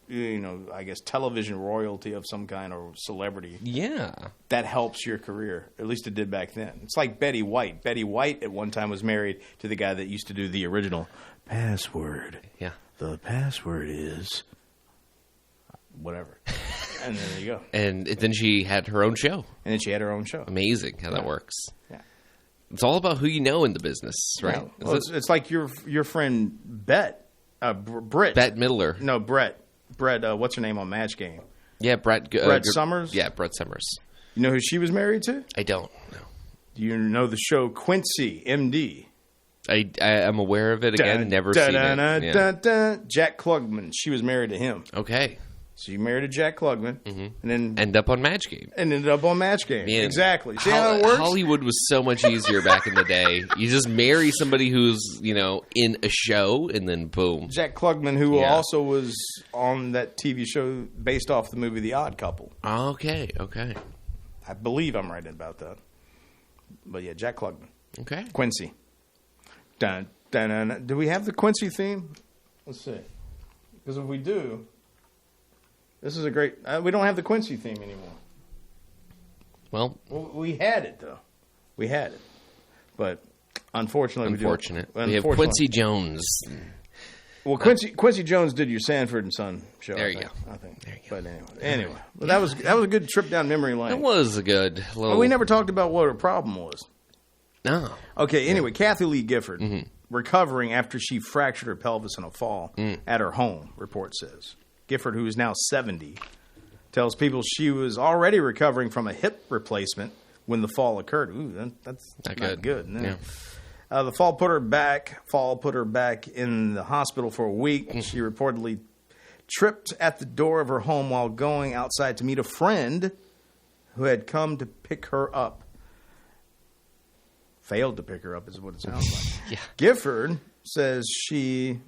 I guess television royalty of some kind or celebrity. Yeah. That helps your career. At least it did back then. It's like Betty White. Betty White at one time was married to the guy that used to do the original Password. Yeah. The password is whatever. And there you go. And then she had her own show. Amazing how that works. Yeah. It's all about who you know in the business, right? Yeah. Well, it's like your friend Britt. Bette Midler. No, Brett. What's her name on Match Game? Yeah, Brett Summers? Yeah, Brett Summers. You know who she was married to? I don't know. Do you know the show Quincy, M.D.? I am aware of it again. Never seen it. Yeah. Jack Klugman. She was married to him. Okay. So you married to Jack Klugman, and then ended up on Match Game. Man, exactly. See how it works? Hollywood was so much easier back in the day. You just marry somebody who's in a show, and then boom. Jack Klugman, who also was on that TV show based off the movie The Odd Couple. Okay. I believe I'm right about that. But yeah, Jack Klugman. Okay. Quincy. Dun, dun, dun, dun. Do we have the Quincy theme? Let's see. Because if we do, this is a great... we don't have the Quincy theme anymore. Well, we had it, though. We had it. But unfortunately, we have Quincy Jones. Well, Quincy Jones did your Sanford & Son show. There you go. I think. There you go. But anyway. Well, that was a good trip down memory lane. It was a good little... But we never talked about what her problem was. No. Okay, anyway, Kathy Lee Gifford, recovering after she fractured her pelvis in a fall at her home, report says. Gifford, who is now 70, tells people she was already recovering from a hip replacement when the fall occurred. Ooh, that's not good. No. Yeah. The fall put her back in the hospital for a week. She reportedly tripped at the door of her home while going outside to meet a friend who had come to pick her up. Failed to pick her up is what it sounds like. Yeah. Gifford says she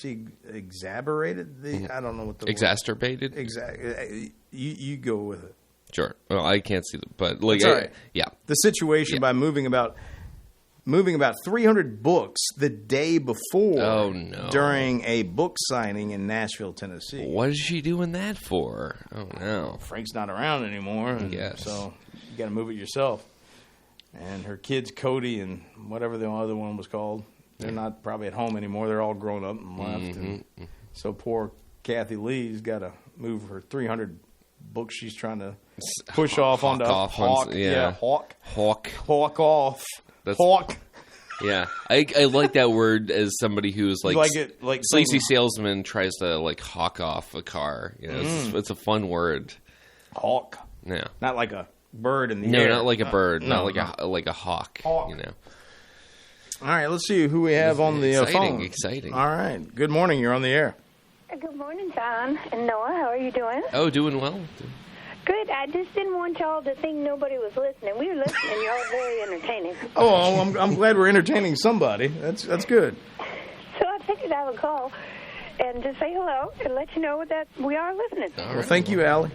she exaggerated I don't know what the exacerbated. Exactly. You go with it. Sure. Well, I can't see them, but like, right. Yeah. The situation by moving about 300 books the day before. Oh, no. During a book signing in Nashville, Tennessee. What is she doing that for? Oh no. Frank's not around anymore. Yes. So you got to move it yourself. And her kids, Cody and whatever the other one was called, they're not probably at home anymore. They're all grown up and left. And so poor Kathy Lee's got to move her 300 books she's trying to push off onto Hawk. Hawk off. Hawk. Yeah, I like that word as somebody who's like sleazy salesman tries to like hawk off a car. You know, it's a fun word. Hawk. Yeah, not like a bird in the air. No, not like a bird. Not like a hawk. Hawk. You know. All right, let's see who we have on the phone. Exciting. All right. Good morning. You're on the air. Good morning, John and Noah. How are you doing? Oh, doing well. Good. I just didn't want y'all to think nobody was listening. We were listening. You're all very entertaining. Oh, I'm glad we're entertaining somebody. That's good. So I figured I would call and just say hello and let you know that we are listening. Well, thank you, Allie.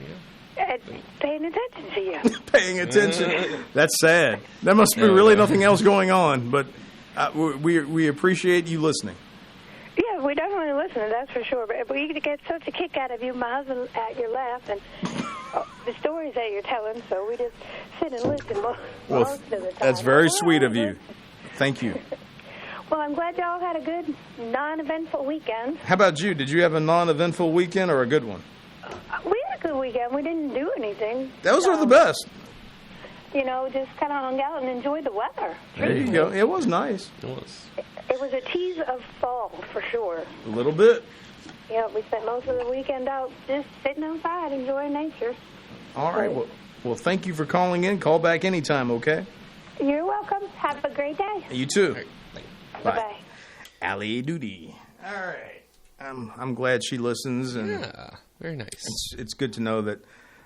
Paying attention to you. Paying attention. That's sad. There must be really nothing else going on, but we appreciate you listening. Yeah, we definitely listen, that's for sure. But we get such a kick out of you, my husband, at your laugh and the stories that you're telling, so we just sit and listen most of the time. That's very sweet of you. Thank you. Well, I'm glad y'all had a good, non-eventful weekend. How about you? Did you have a non-eventful weekend or a good one? We had a good weekend. We didn't do anything. Those are the best. You know, just kind of hung out and enjoyed the weather. There you go. It was nice. It was a tease of fall, for sure. A little bit. Yeah, we spent most of the weekend out just sitting outside, enjoying nature. All right. Well, thank you for calling in. Call back anytime, okay? You're welcome. Have a great day. You too. Bye-bye. Allie Duty. All right. I'm glad she listens. And yeah, very nice. It's good to know that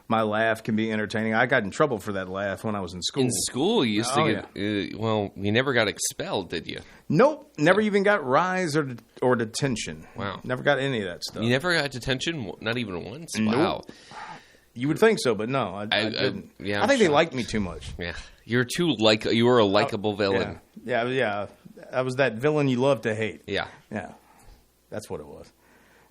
my laugh can be entertaining. I got in trouble for that laugh when I was in school. In school, you used to get... well, you never got expelled, did you? Nope. Never even got rise or detention. Wow. Never got any of that stuff. You never got detention? Not even once? Nope. Wow. You would think so, but no, I didn't. Yeah, I think they liked me too much. Yeah. You were a likable villain. Yeah. I was that villain you love to hate. Yeah. Yeah. That's what it was.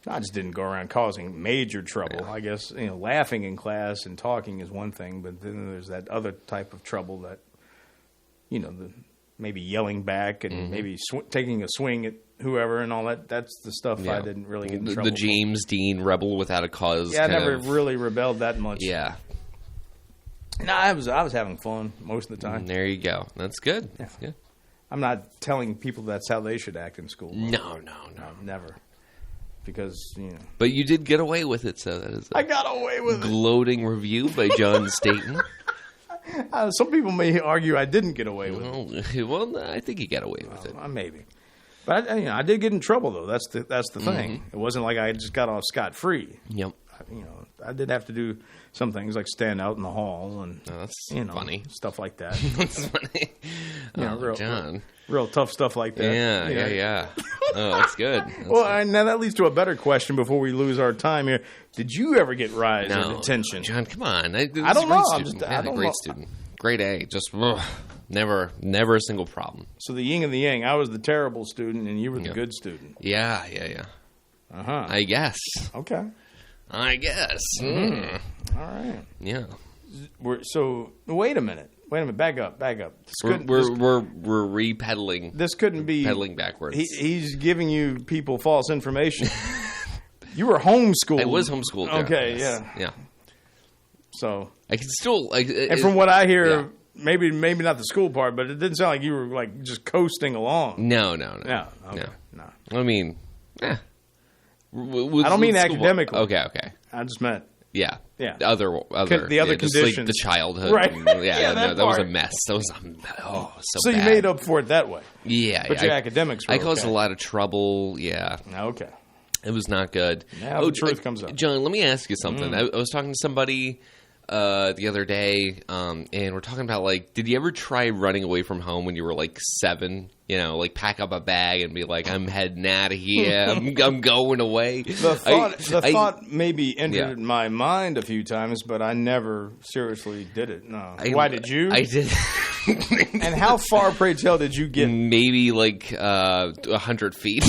I just didn't go around causing major trouble. Yeah. I guess, laughing in class and talking is one thing, but then there's that other type of trouble that, maybe yelling back and maybe taking a swing at whoever and all that. That's the stuff I didn't really get in trouble The James Dean rebel without a cause. Yeah, I never really rebelled that much. Yeah. No, I was having fun most of the time. There you go. That's good. Yeah. That's good. I'm not telling people that's how they should act in school. No. Never. Because, But you did get away with it, so that is I got away with glowing review by John Staten. Some people may argue I didn't get away with it. Well, I think you got away with it. Maybe. But I did get in trouble, though. That's the thing. It wasn't like I just got off scot-free. Yep. I did have to do some things like stand out in the hall and that's funny stuff like that. That's funny. John. Real tough stuff like that. Yeah. Oh, that's good. Now that leads to a better question before we lose our time here. Did you ever get rise or detention? John, come on. I don't know. I don't great know. Student. Grade A. Just never a single problem. So the yin and the yang. I was the terrible student and you were the good student. Yeah. Uh-huh. I guess. Okay. I guess. All right. Yeah. So wait a minute. Back up. We're repedaling. This couldn't be pedaling backwards. He's giving you people false information. You were homeschooled. I was homeschooled. Okay. Yeah. So I can still. And from what I hear, maybe not the school part, but it didn't sound like you were like just coasting along. No. Okay. No. I mean, I don't mean academically. Okay. I just meant. Yeah. The other conditions, like the childhood, right? That was a mess. That was so bad. You made up for it that way. Yeah, but your academics were I caused a lot of trouble. Yeah. Okay. It was not good. Now the truth comes up. John, let me ask you something. I was talking to somebody the other day, and we're talking about, like, did you ever try running away from home when you were, like, 7? You know, like, pack up a bag and be like, I'm heading out of here. I'm going away. The thought maybe entered my mind a few times, but I never seriously did it. No. Why did you? I did. And how far, pray tell, did you get? Maybe, like, 100 feet.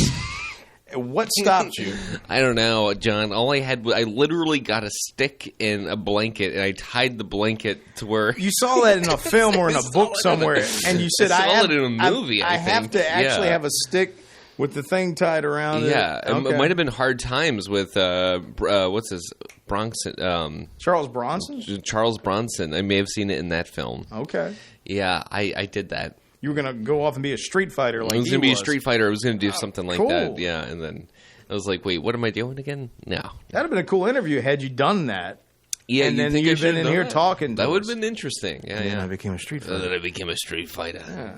What stopped you? I don't know, John. All I had was I literally got a stick and a blanket, and I tied the blanket to where you saw that in a film or in a book somewhere, and you said, I saw it in a movie. I have to actually have a stick with the thing tied around it. Yeah, okay. It might have been Hard Times with what's his Bronson? Charles Bronson. Charles Bronson. I may have seen it in that film. Okay. Yeah, I did that. You were going to go off and be a street fighter like he was. I was going to be a street fighter. I was going to do something like that. Yeah, and then I was like, wait, what am I doing again? No. That would have been a cool interview had you done that. Yeah, and then you'd been in here talking to us. That would have been interesting. Yeah, and then I became a street fighter. Then I became a street fighter. Yeah.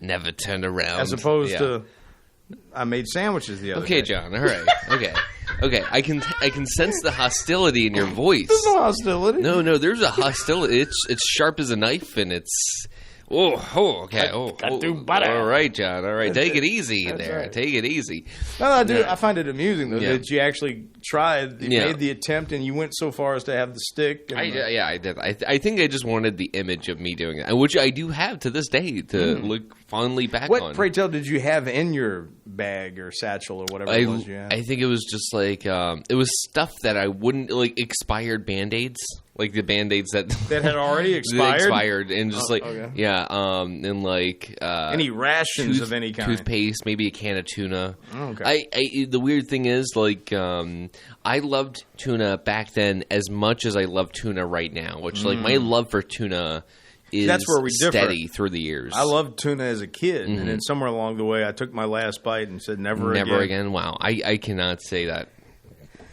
Never turned around. As opposed to, I made sandwiches the other day. Okay, John, all right. Okay, I can sense the hostility in your voice. There's no hostility. No, there's a hostility. It's sharp as a knife, and it's... okay. All right, John. All right, take it easy there. Right. Take it easy. No, I do. I find it amusing though that you actually tried, made the attempt, and you went so far as to have the stick. And I did. I think I just wanted the image of me doing it, which I do have to this day to look fondly back on. What, pray tell, did you have in your bag or satchel or whatever it was you had? I think it was just like it was stuff that I wouldn't like expired Band-Aids. Like the Band-Aids that had already expired? And just and like... any rations of any kind? Toothpaste, maybe a can of tuna. Oh, okay. The weird thing is, like, I loved tuna back then as much as I love tuna right now, which, like, my love for tuna is That's where we steady through the years. I loved tuna as a kid, and then somewhere along the way, I took my last bite and said, never again. Wow. I cannot say that.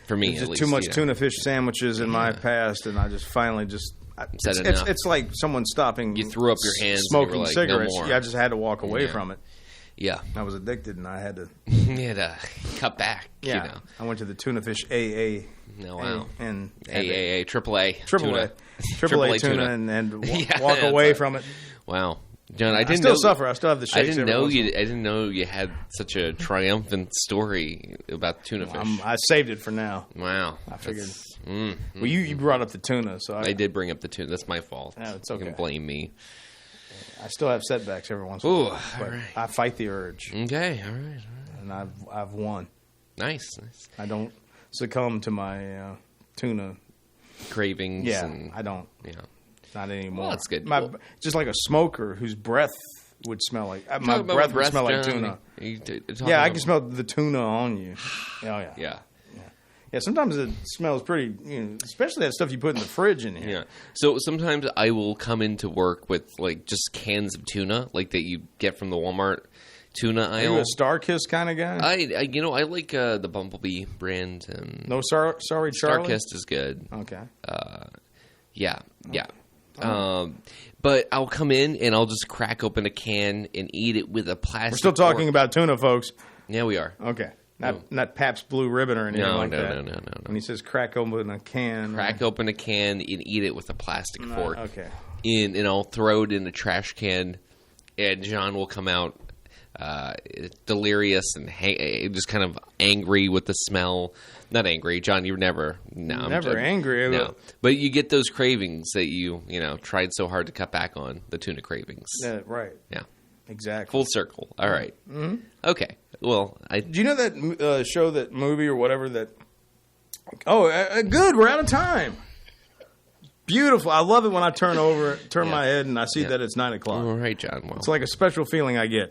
For me, there's at just least, too much tuna fish sandwiches in my past, and I just finally it's like someone stopping. You threw up your hands, smoking like, cigarettes. No more. Yeah, I just had to walk away from it. Yeah, I was addicted, and I had to. You had to cut back. Yeah, you know. I went to the tuna fish AA. No, wow. And AAA, AAA tuna, and walk away from it. Wow. John, I still suffer. I still have the shakes. I didn't know you had such a triumphant story about tuna fish. I saved it for now. Wow, I figured. Well, you brought up the tuna, so I did bring up the tuna. That's my fault. No, it's okay. You can blame me. I still have setbacks every once in a while. But right. I fight the urge. Okay, all right. And I've won. Nice. I don't succumb to my tuna cravings. Yeah, I don't. Yeah. Not anymore. Well, that's good. Just like a smoker whose breath would smell like my breath would smell like tuna. I can smell the tuna on you. Oh yeah. Yeah. Sometimes it smells pretty, especially that stuff you put in the fridge in here. Yeah. So sometimes I will come into work with like just cans of tuna, like that you get from the Walmart tuna aisle. Are you a Star-Kissed kind of guy? I like the Bumblebee brand. No, sorry, Charlie. Star-Kissed is good. Okay. Yeah. But I'll come in and I'll just crack open a can and eat it with a plastic. We're still talking about tuna, folks. Yeah, we are. Okay. Not Pabst Blue Ribbon or anything like that. No. When he says crack open a can. Crack open a can and eat it with a plastic fork. Okay. And I'll throw it in a trash can, and John will come out delirious and just kind of angry with the smell. Not angry, John. You're never angry. No, but you get those cravings that you tried so hard to cut back on, the tuna cravings. Yeah, right. Yeah, exactly. Full circle. All right. Mm-hmm. Okay. Well, do you know that show, that movie or whatever that? Oh, good. We're out of time. Beautiful. I love it when I turn my head and I see that it's 9:00. All right, John. Well, it's like a special feeling I get.